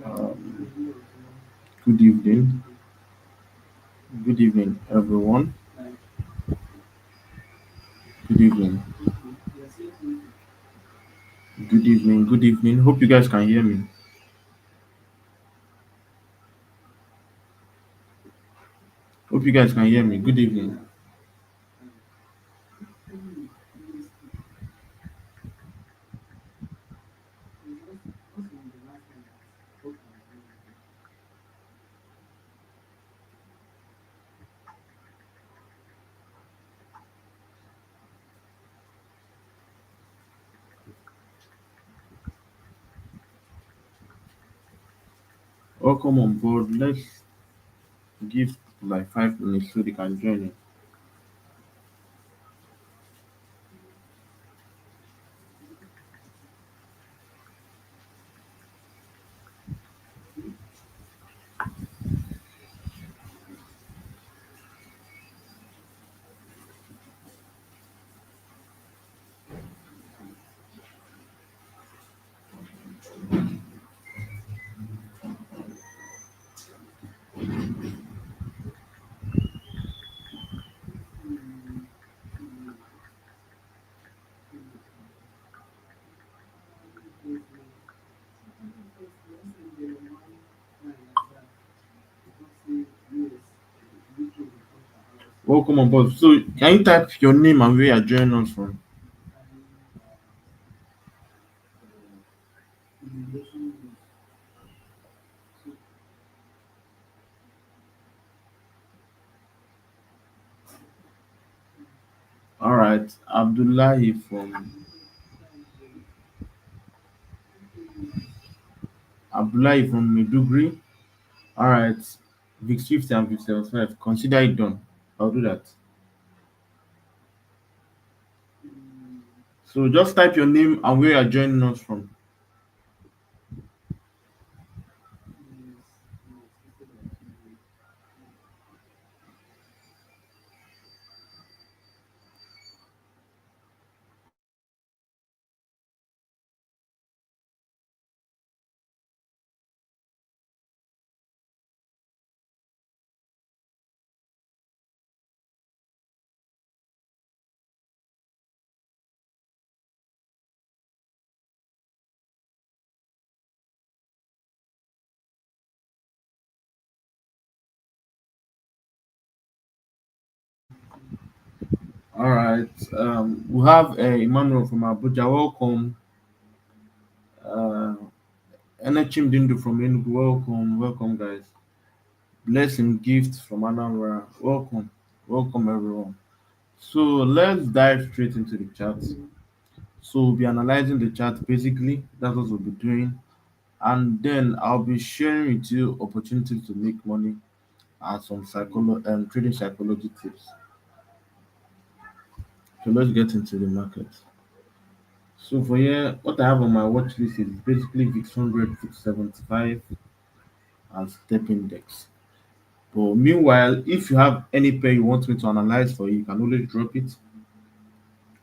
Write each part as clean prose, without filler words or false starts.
Um, Good evening. Good evening, everyone. Good evening. Good evening. Good evening. Hope you guys can hear me. Hope you guys can hear me. Good evening. Welcome on board. Let's give like 5 minutes so they can join in. Welcome on board. So, can you type your name and where you're joining us from? All right, Abdullahi from Medugri. All right, Vix 50 and Vix 75. Consider it done. I'll do that. So just type your name and where you're joining us from. All right. We have Emmanuel from Abuja. Welcome. Uh, Enechim Dindu from Enugu. Welcome. Welcome, guys. Blessing Gift from Anambra. Welcome. Welcome, everyone. So let's dive straight into the chat. So we'll be analyzing the chart basically. That's what we'll be doing. And then I'll be sharing with you opportunities to make money and some trading psychology tips. So let's get into the market. So for here, what I have on my watch list is basically VIX 100, VIX 75, and step index. But meanwhile, if you have any pair you want me to analyze for you, you can always drop it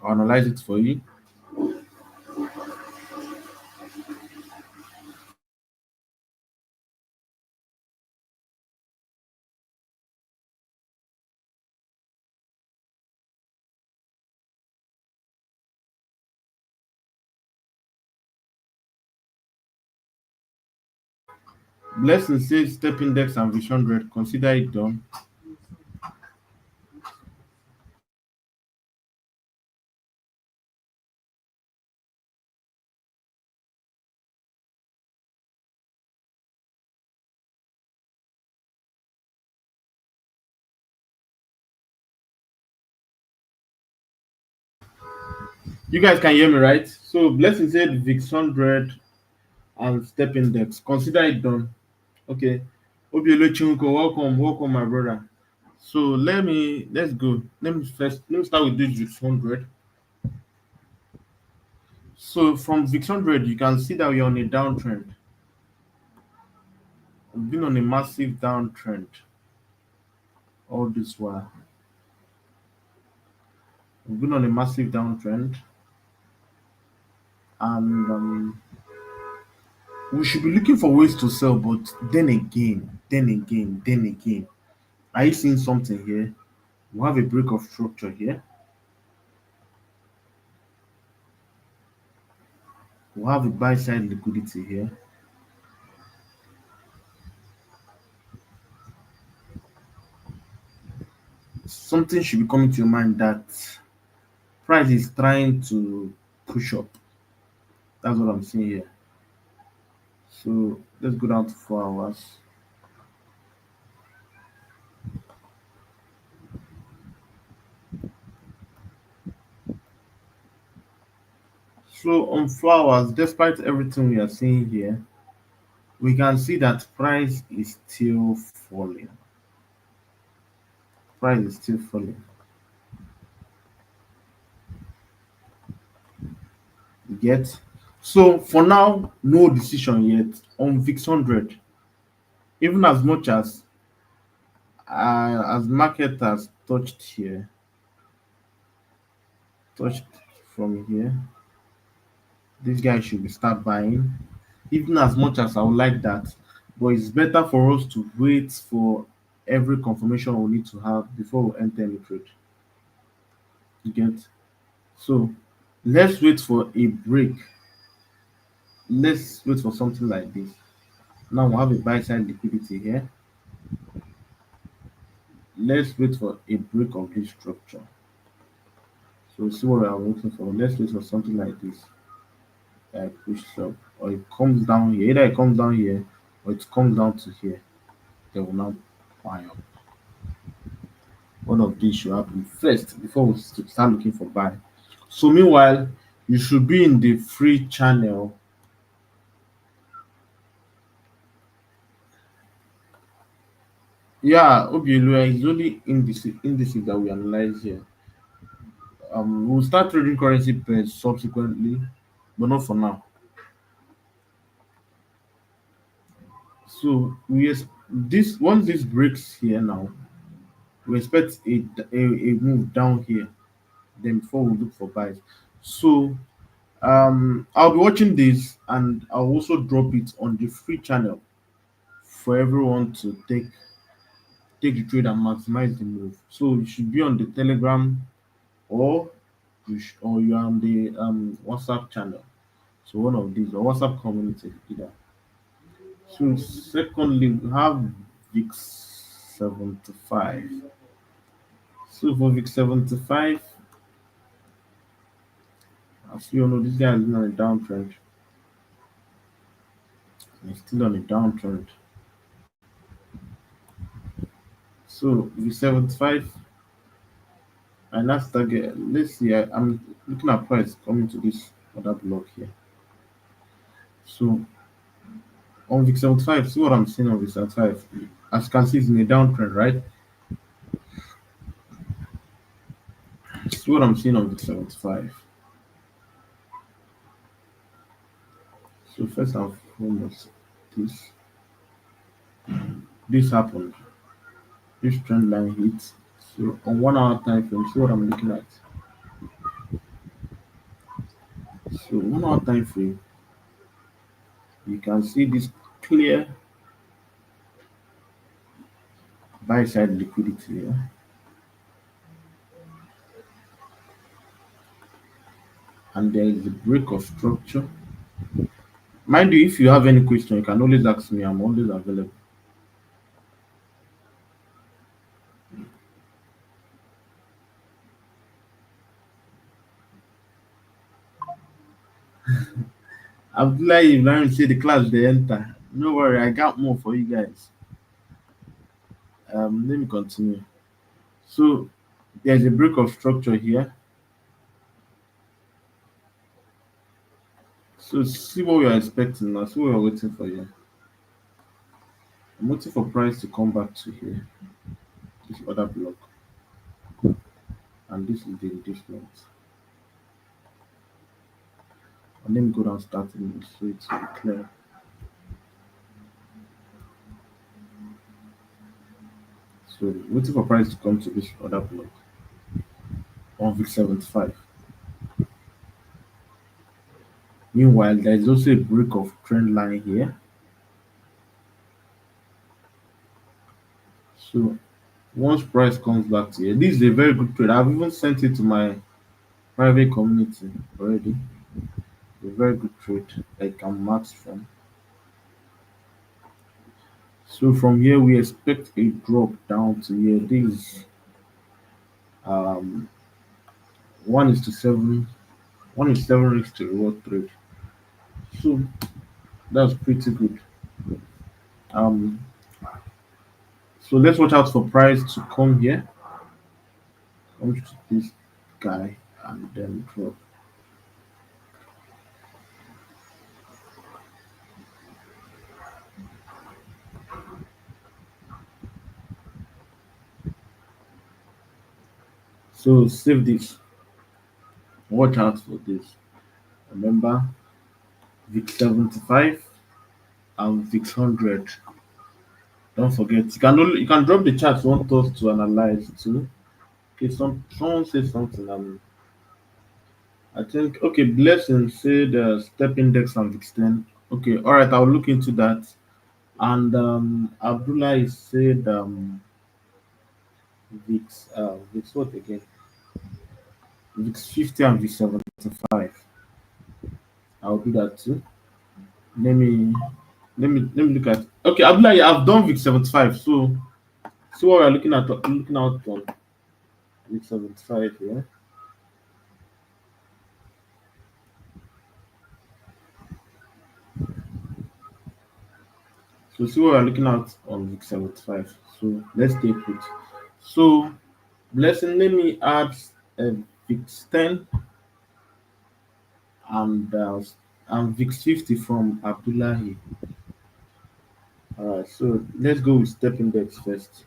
or analyze it for you. Blessing says step index and VIX 100, consider it done. You guys can hear me, right? So Blessing said VIX 100 and step index, consider it done. Okay. Obiolo Chinko, welcome, welcome, my brother. So let's go. Let me start with this VIX 100. So from VIX 100, you can see that we're on a downtrend. We've been on a massive downtrend all this while. We've been on a massive downtrend, and we should be looking for ways to sell, but then again, are you seeing something here? We have a break of structure here. We have a buy side liquidity here. Something should be coming to your mind that price is trying to push up. That's what I'm seeing here. So let's go down to 4 hours. So on 4 hours, despite everything we are seeing here, we can see that price is still falling. Price is still falling. You get? So for now, no decision yet on VIX 100. Even as market has touched from here, this guy should be start buying. Even as much as I would like that, but it's better for us to wait for every confirmation we need to have before we enter any trade. You get? So let's wait for a break. Let's wait for something like this. Now we have a buy side liquidity here. Let's wait for a break of this structure. So see what we are waiting for. Let's wait for something like this. Pushes up, or it comes down here. Either it comes down here, or it comes down to here. They will now buy up. One of these should happen first before we start looking for buy. So meanwhile, you should be in the free channel. Yeah, Obielua is only indices that we analyze here. We'll start trading currency pairs subsequently, but not for now. So this once this breaks here now, we expect a move down here. Then before we look for buys. So I'll be watching this and I'll also drop it on the free channel for everyone to take the trade and maximize the move. So you should be on the Telegram or or you're on the WhatsApp channel. So one of these or WhatsApp community either. So secondly, we have VIX 75. So for VIX 75, as you all know, this guy is on a downtrend. He's still on a downtrend. So VIX 75 and that's target. Let's see. I'm looking at price coming to this other block here. So on VIX 75, see what I'm seeing on VIX 75. As you can see, it's in a downtrend, right? See what I'm seeing on VIX 75. So first and foremost, this this happened. This trend line hit. So on 1 hour time frame, see what I'm looking at. So 1 hour time frame, you can see this clear buy side liquidity here. And there is a break of structure. Mind you, if you have any question, you can always ask me. I'm always available. Abdullah Ibrahim say the class they enter. No worry, I got more for you guys. Let me continue. So there's a break of structure here. So see what we are expecting now. See what we're waiting for here. I'm waiting for price to come back to here. This other block. And this is the engagement. And let me go down starting so it's clear. So waiting for price to come to this other block on VIX 75. Meanwhile, there is also a break of trend line here. So once price comes back to here, this is a very good trade. I've even sent it to my private community already. A very good trade that you can max from. So from here we expect a drop down to here. This um 1:7, 1:7 risk to reward trade. So that's pretty good. Um so let's watch out for price to come here, come to this guy and then drop. So save this. Watch out for this. Remember VIX 75 and VIX 100. Don't forget. You can drop the chart you want us to analyze too. Okay, someone said something. I think okay. Blessing said step index and VIX 10. Okay, all right. I'll look into that. And Abdullah is said VIX VIX what again? VIX 50 and VIX 75. I'll do that too. Let me let me look at. Okay, Abdullah, yeah, I've done VIX 75. So see what we're looking at. Looking out on VIX 75 here. So see what we're looking at on VIX 75. So let's take it. So blessing, let me add VIX 10 and uh, and VIX 50 from Abdullahi. Alright, so let's go with step index first.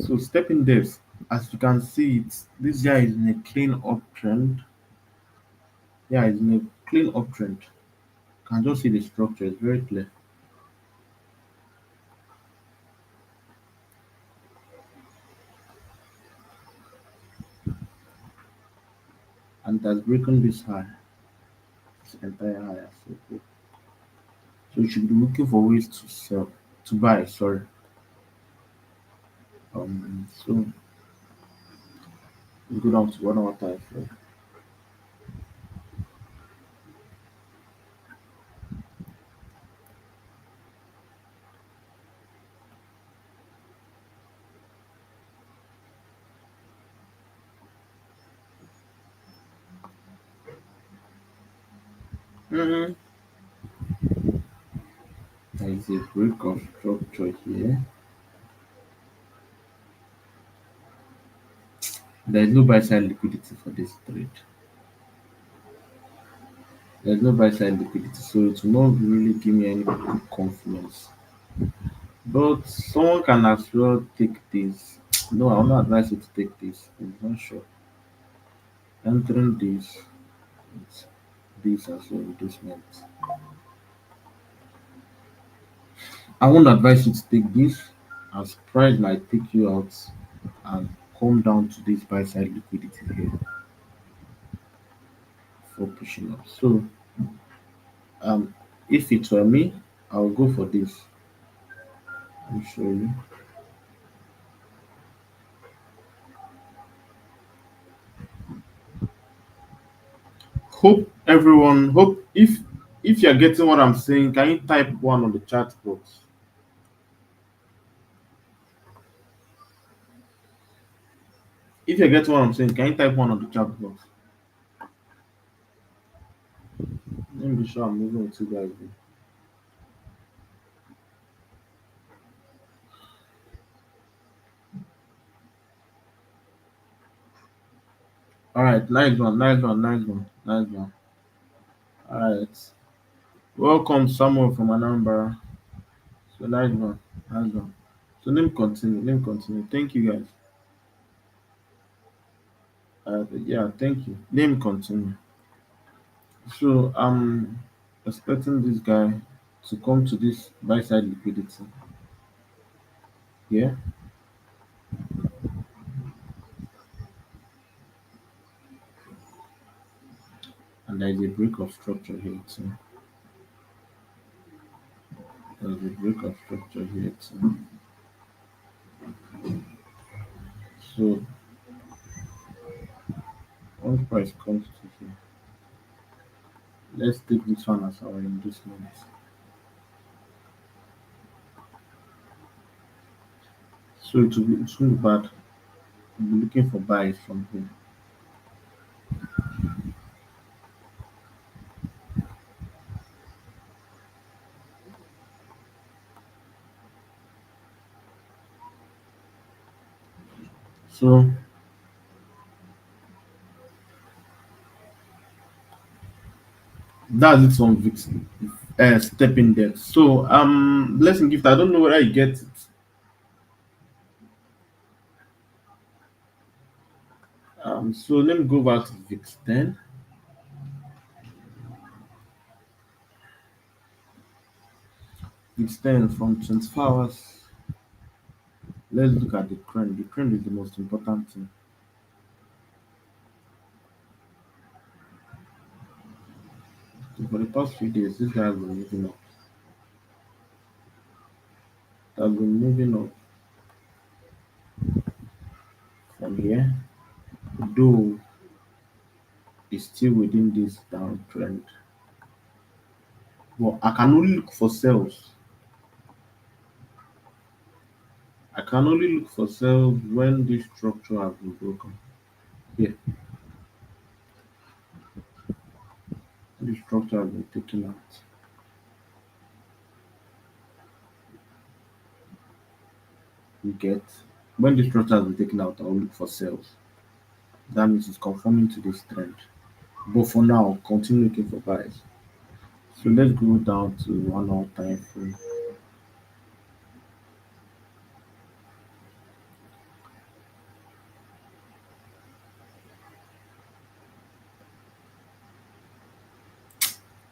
So step index, as you can see, this guy is in a clean uptrend. Yeah, it's in a clean uptrend. You can just see the structure, it's very clear. And it has broken this high, this entire high. So you should be looking for ways to sell, to buy, sorry. So we go down to 1 hour time frame. Mhm. There is a break of structure here. There is no buy side liquidity for this trade. There's no buy side liquidity, so it will not really give me any good confidence. But someone can as well take this. No, I will not advise you to take this. I'm not sure. Entering this, with this as well, reducement. I won't advise you to take this, as price might take you out and come down to this buy side liquidity here for pushing up. So um if it were me, I'll go for this. I'll show you. Hope if you're getting what I'm saying, can you type one on the chat box? If you're getting what I'm saying, can you type one on the chat box? Let me be sure I'm moving with you guys. All right, nice one, nice one, nice one, nice one. All right, welcome Samuel from Anambra. So nice one, nice one. So let me continue. Let me continue. Thank you guys. Yeah, thank you. Let me continue. So expecting this guy to come to this buy side liquidity here, and there is a break of structure here too. There's a break of structure here too. So once price comes to here, let's take this one as our inducement. So it won't be bad. We'll be looking for buys from here. So that's it on VIX step index. So blessing gift. I don't know whether you get it. So let me go back to VIX 10. VIX 10 from 24 hours. Let's look at the trend. The trend is the most important thing. So for the past few days, this guy has been moving up. It has been moving up from here, though it's still within this downtrend. But I can only look for sales. I can only look for sales when this structure has been broken. Here, this structure has been taken out. You get when this structure has been taken out, I'll look for sales. That means it's conforming to this trend. But for now, continue looking for buys. So let's go down to 1 hour time frame.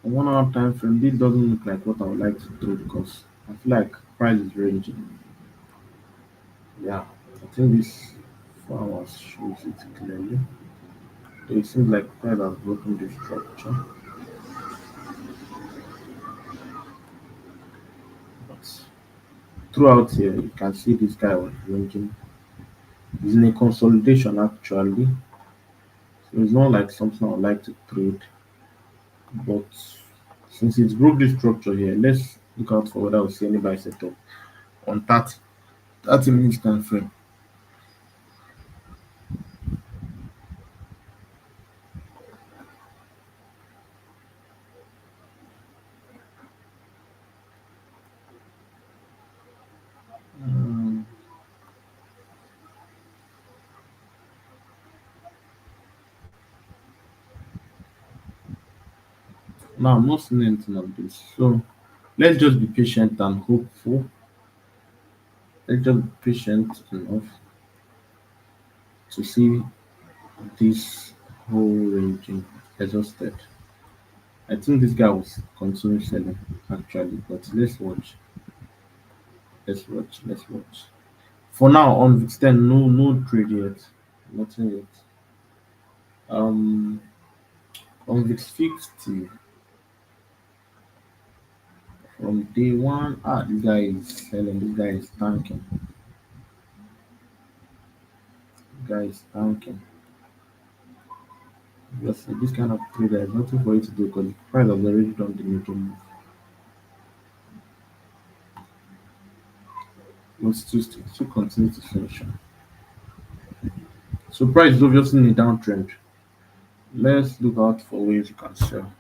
On 1 hour time frame, this doesn't look like what I would like to do because I feel like price is ranging. Yeah, I think this 4 hours shows it clearly. So it seems like price has broken the structure, but throughout here, you can see this guy was ranging. It's in a consolidation actually, so it's not like something I would like to trade. But since it's broke the structure here, let's look out for whether we see any buy setup on 30 minutes time frame. Mm, Now I'm not seeing anything of this. So let's just be patient and hopeful. Let's just be patient enough to see this whole ranging exhausted. I think this guy was continue selling actually, but let's watch. Let's watch. Let's watch. For now on VIX 10, no trade yet. Nothing yet. Um on VIX 50 from day one, this guy is selling, this guy is tanking. This guy is tanking. Just this kind of trade, there is nothing for you to do because the price has already done the major move. But still continue to finish. So price is obviously in a downtrend. Let's look out for ways you can sell.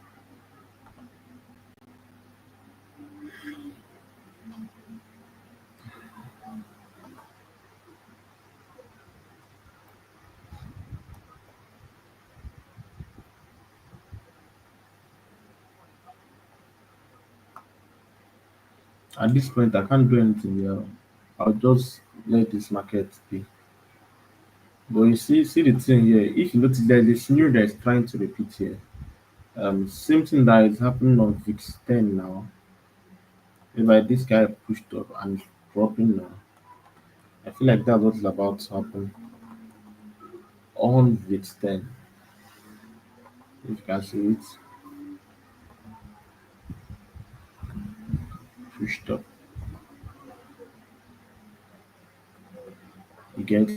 At this point, I can't do anything here. I'll just let this market be. But you see the thing here. If you notice, there's a scenario that is trying to repeat here. Same thing that is happening on VIX 10 now. Whereby this guy pushed up and is dropping now. I feel like that's what's about to happen on VIX 10. If you can see it, pushed up. You get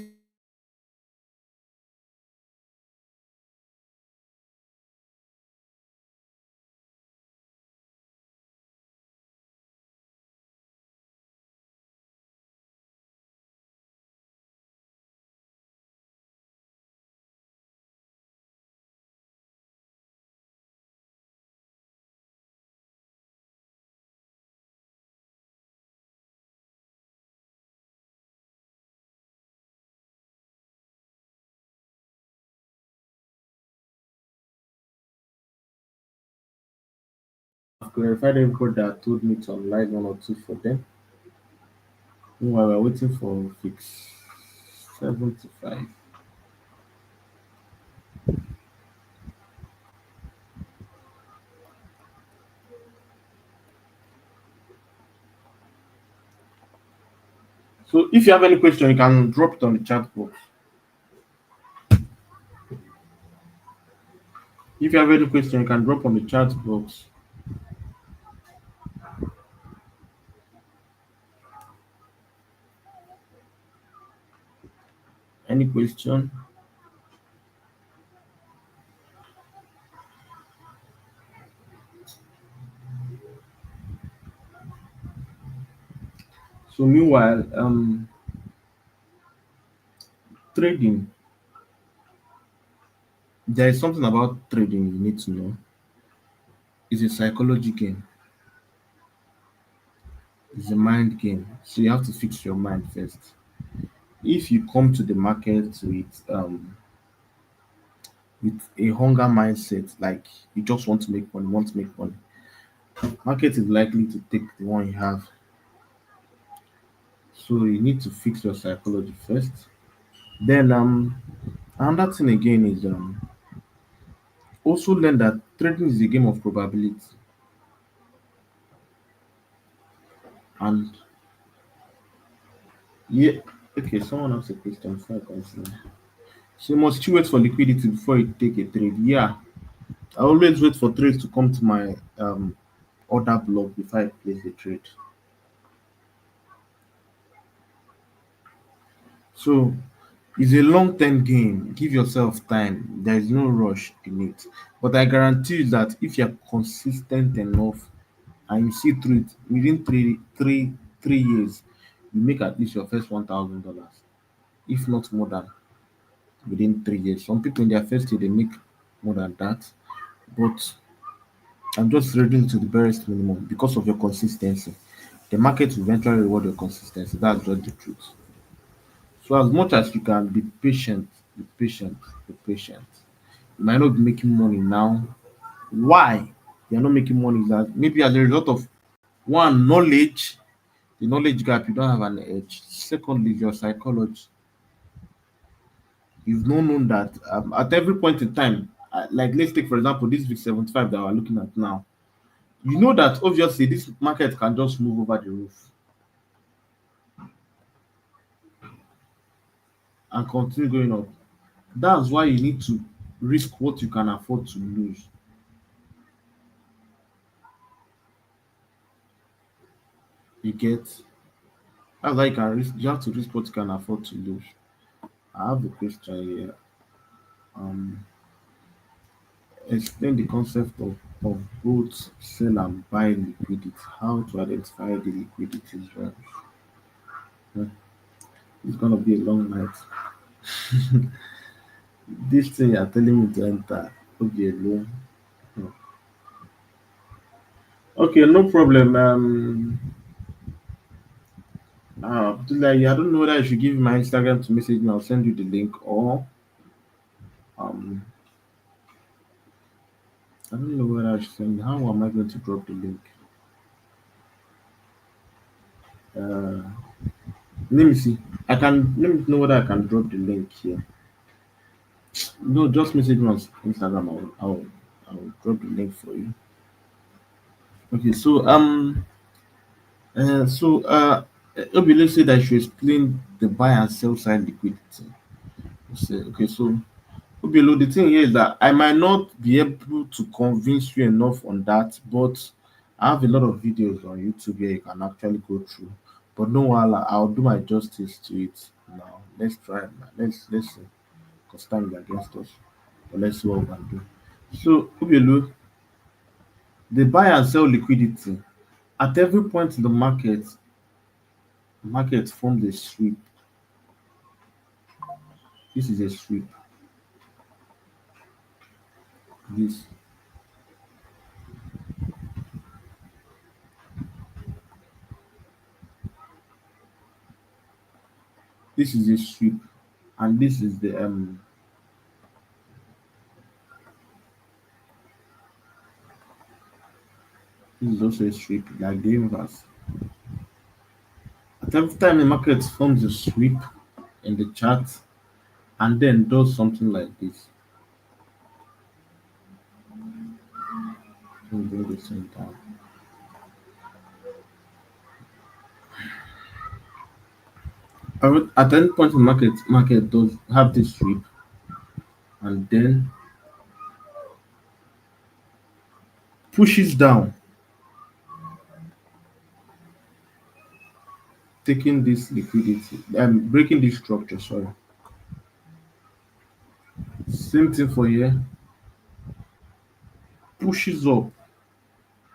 I've clarified everybody that told me to analyze one or two for them. Meanwhile, we're waiting for VIX 75. So if you have any question, you can drop it on the chat box. If you have any question, you can drop on the chat box. Any question? So meanwhile, trading. There is something about trading you need to know. It's a psychology game. It's a mind game. So you have to fix your mind first. If you come to the market with a hunger mindset, like you just want to make money, want to make money, market is likely to take the one you have. So you need to fix your psychology first. Then another thing again is also learn that trading is a game of probability. And yeah, okay, someone asked a question before I continue. So must you wait for liquidity before you take a trade? Yeah, I always wait for trades to come to my order block before I place the trade. So it's a long term game. Give yourself time. There is no rush in it. But I guarantee you that if you're consistent enough and you see through it within 3 years, you make at least your first $1,000, if not more than within 3 years. Some people in their first year they make more than that, but I'm just reading to the barest minimum because of your consistency. The market will eventually reward your consistency. That's just the truth. So as much as you can be patient, be patient, be patient. You might not be making money now. Why you're not making money is that maybe as a result of one knowledge, the knowledge gap, you don't have an edge. Secondly, your psychology. You've not known that at every point in time, like let's take for example this VIX 75 that we're looking at now. You know that obviously this market can just move over the roof and continue going up. That's why you need to risk what you can afford to lose. You get that's why you can risk. You have to risk what you can afford to lose. I have a question here. Um, Explain the concept of both sell and buy liquidity. How to identify the liquidity is well. Hmm, it's gonna be a long night. This thing you're telling me to enter will be alone. Hmm. Okay, no problem. Abdullahi, I don't know whether I should give you my Instagram to message me. I'll send you the link, or um, I don't know whether I should send. How am I going to drop the link? Uh, Let me see. Let me know whether I can drop the link here. No, just message me on Instagram. I'll drop the link for you. Okay, Obile said I should explain the buy and sell side liquidity. Okay, so Obilo, the thing here is that I might not be able to convince you enough on that, but I have a lot of videos on YouTube where you can actually go through. But no while I'll do my justice to it now. Let's try. Let's see. Because time is against us. But let's see what we can do. So Obilo, the buy and sell liquidity at every point in the market forms a sweep. This is a sweep. This this is a sweep, and this is also a sweep like the universe. At every time the market forms a sweep in the chart and then does something like this. Let me bring this thing down. At any point in the market does have this sweep and then pushes down, taking this liquidity, breaking this structure. Sorry. Same thing for here, pushes up,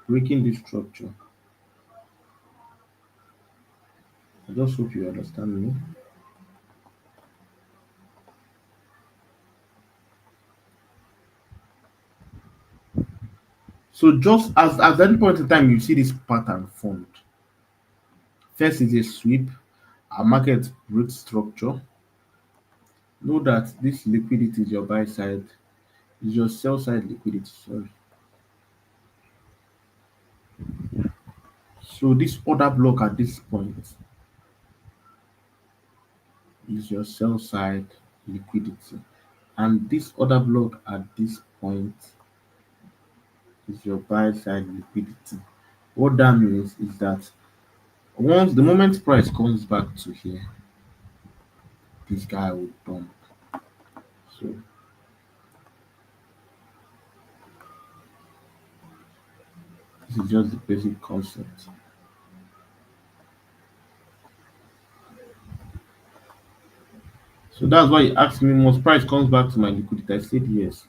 breaking this structure. I just hope you understand me. So just as at any point in time you see this pattern formed, first is a sweep, a market breaks structure. Know that this liquidity is your buy side, is your sell side liquidity. Sorry. So this order block at this point is your sell side liquidity, and this order block at this point is your buy side liquidity. What that means is that once the moment price comes back to here, this guy will dump. So this is just the basic concept. So that's why he asked me, once price comes back to my liquidity, I said yes.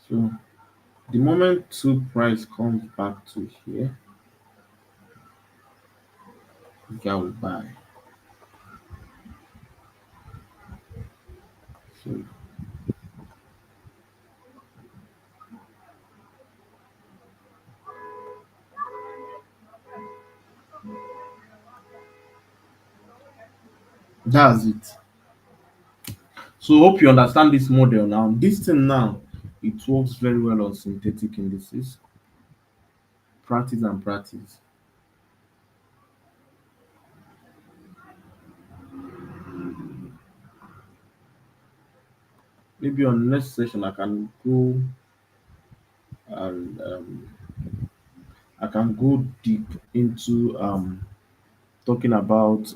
So the moment two price comes back to here, this guy will buy. So that's it. So hope you understand this model now. This thing now, it works very well on synthetic indices, practice and practice. Maybe on next session I can go and I can go deep into talking about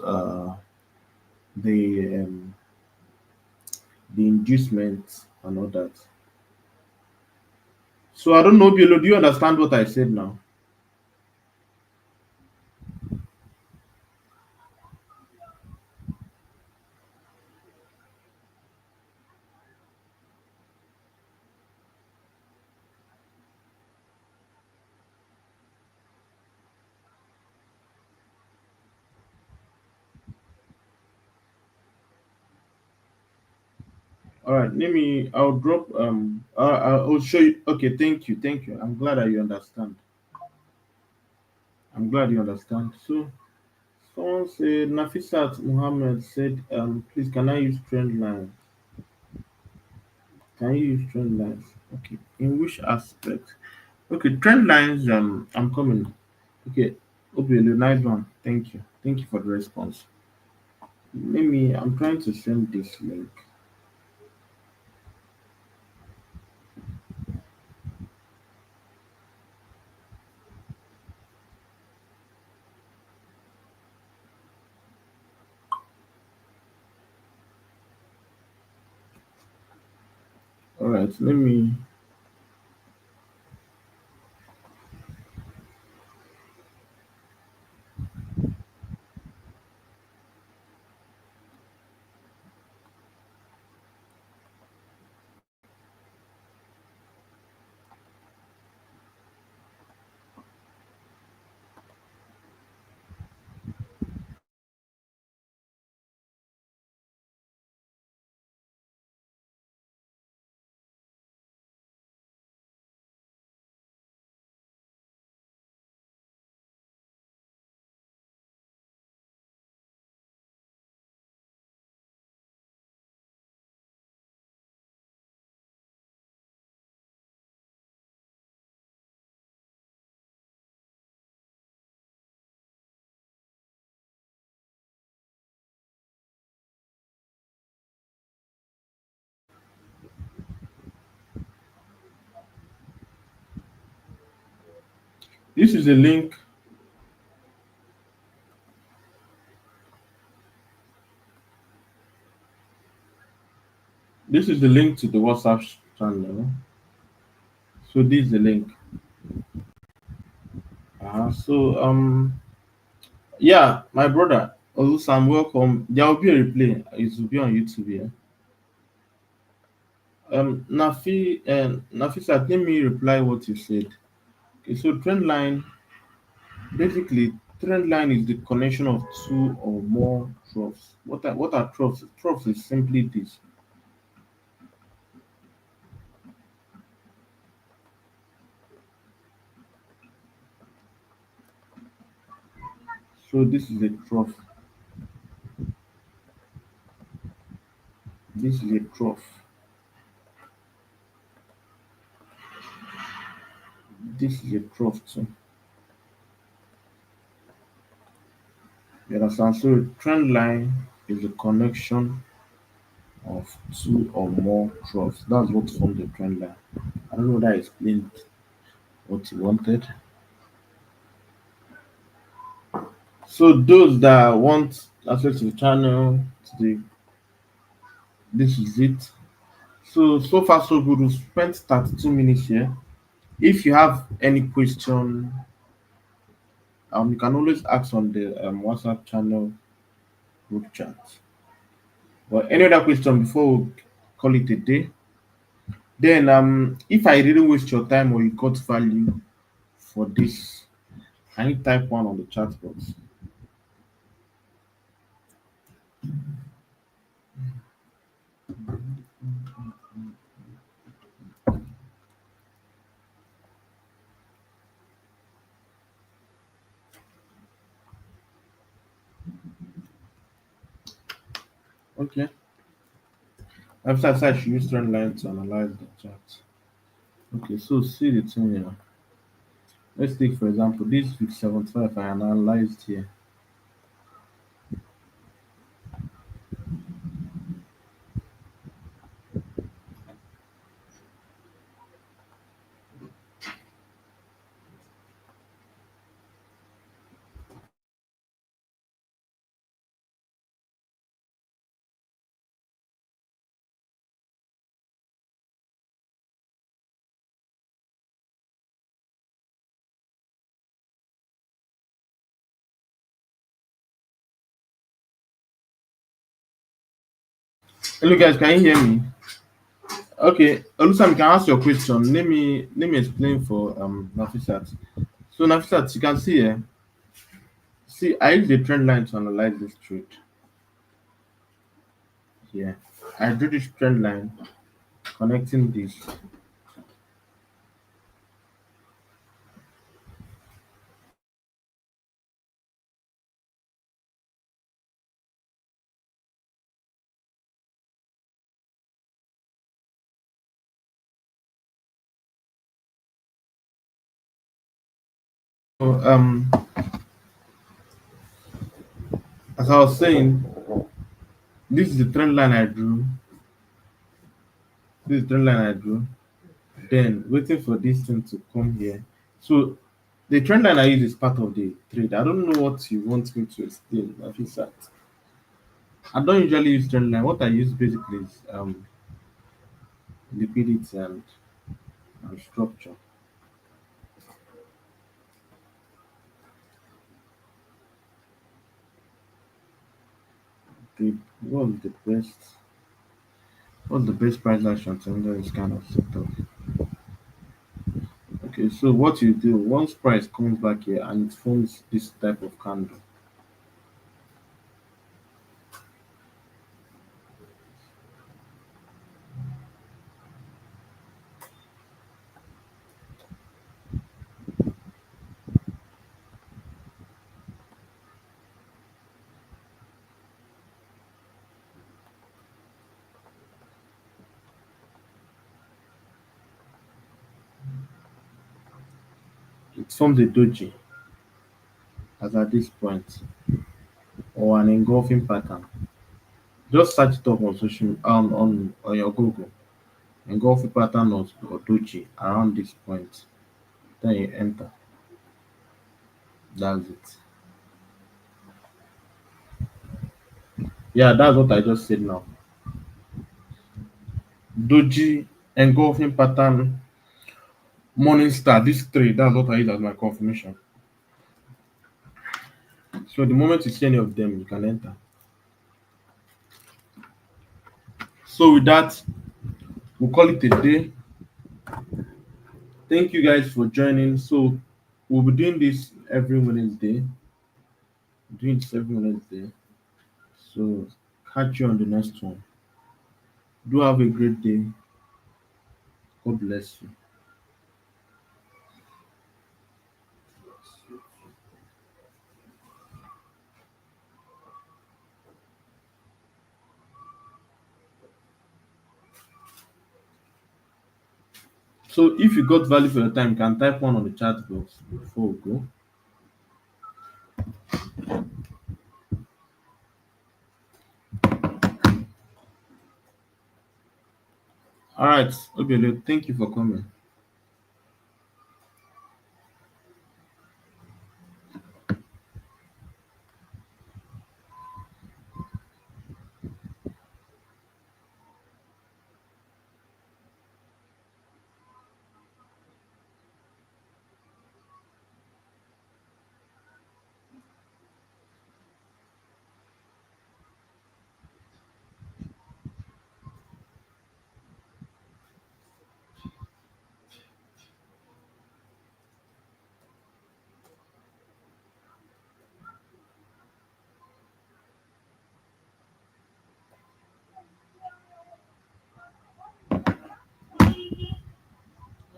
the um, the inducement and all that. So I don't know, Bielo, do you understand what I said now? All right, let me. I'll drop. I'll show you. Okay, thank you. I'm glad that you understand. I'm glad you understand. So someone said Nafisat Muhammad said, please can I use trend lines? Can you use trend lines? Okay. In which aspect? Okay, trend lines. I'm coming. Okay, Obielu, nice one. Thank you. Thank you for the response. Let me. I'm trying to send this link. right, let me. This is a link. This is the link to the WhatsApp channel. So this is the link. Yeah, my brother, Olusan, welcome. There will be a replay. It will be on YouTube here. Nafisa, let me reply what you said. Okay, so trend line, basically, trend line is the connection of two or more troughs. What are troughs? Troughs is simply this. So this is a trough. This is a trough. This is a trough too. You understand? So trend line is the connection of two or more troughs. That's what forms the trend line. I don't know whether I explained what you wanted. So those that want access to the channel, to the this is it. So far so good. We spent 32 minutes here. If you have any question, you can always ask on the WhatsApp channel group chat. But any other question before we call it a day? Then if I didn't waste your time or you got value for this, can you type one on the chat box? Okay. After I should use trend line to analyze the chart. Okay, so see the thing here. Let's take for example this week 75 I analyzed here. Hello guys, can you hear me? Okay, Olusam, you can ask your question. Let me explain for Nafisat. So Nafisat, you can see here. See, I use the trend line to analyze this trade here. I drew this trend line connecting this. So as I was saying, this is the trend line I drew. This is the trend line I drew. Then waiting for this thing to come here. So the trend line I use is part of the trade. I don't know what you want me to explain, Nafisat. I don't usually use trend line. What I use basically is liquidity and structure. The what's the best what's the best price action to enter this kind of setup? Okay, so what you do once price comes back here and it forms this type of candle, it forms a doji as at this point or an engulfing pattern. Just search it up on social on your Google. Engulfing pattern or doji around this point. Then you enter. That's it. Yeah, that's what I just said now. Doji, engulfing pattern, morning star. These three, that's what I use as my confirmation. So the moment you see any of them, you can enter. So with that, we'll call it a day. Thank you guys for joining. So we'll be doing this every Wednesday. Doing this every Wednesday. So catch you on the next one. Do have a great day. God bless you. So if you got value for your time, you can type one on the chat box before we go. All right, Obiele, thank you for coming.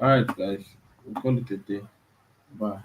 All right, guys, we'll call it a day. Bye.